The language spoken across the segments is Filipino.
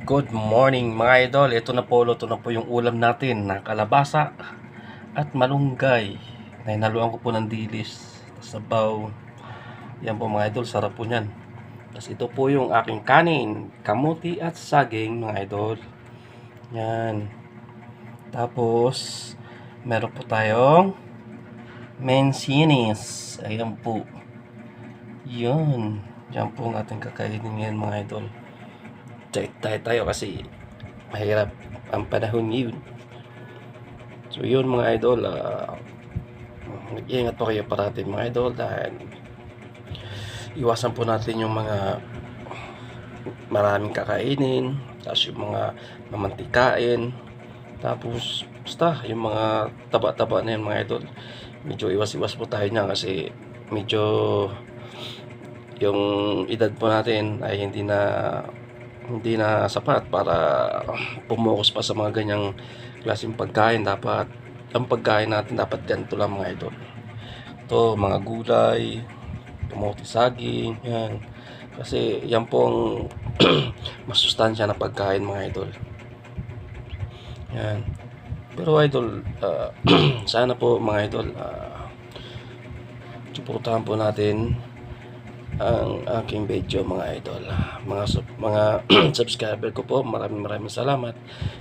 Good morning mga idol. Ito na po yung ulam natin na kalabasa at malunggay. Na hinaluan ko po ng dilis, sabaw. Yan po mga idol, sarap po niyan. Tapos ito po yung aking kanin, kamuti at saging mga idol. Yan. Tapos meron po tayong mensinis. Ayan po. Yun. Yan po ang ating kakainin ngayon mga idol. Tayo kasi mahirap ang panahon yun. So yun mga idol, mag-iingat po kayo parati mga idol, dahil iwasan po natin yung mga maraming kakainin, tapos yung mga mamantikain, tapos basta yung mga taba-taba na yun mga idol, medyo iwas-iwas po tayo niyan kasi medyo yung edad po natin ay hindi na sapat para pumokus pa sa mga ganyang klaseng pagkain. Dapat ang pagkain natin dapat ganito lang mga idol. Ito mga gulay, kamote, saging, yan. Kasi yan po ang masustansya na pagkain mga idol. Yan. Pero idol, sana po mga idol, suportahan po natin ang aking video mga idol, mga subscriber ko po, maraming salamat.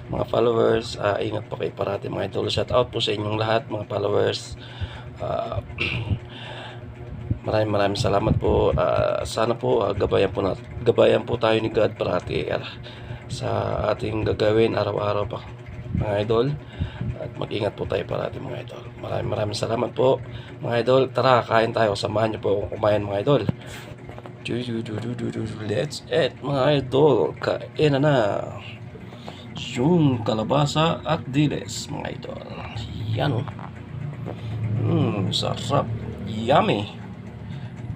Mga followers, ingat po kayo parati mga idol. Shout out po sa inyong lahat mga followers. Maraming salamat po. Sana po gabayan po tayo ni God parati sa ating gagawin araw-araw pa mga idol, at mag-ingat po tayo parati mga idol. Maraming salamat po mga idol. Tara, kain tayo, samahan niyo po akong kumain mga idol. Let's eat mga idol. Kain na yung kalabasa at diles mga idol. Yan o. Sarap. Yummy.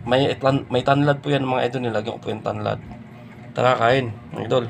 May tanlad po yan mga idol. Nilagyan ko po yung tanlad. Tara, kain mga idol.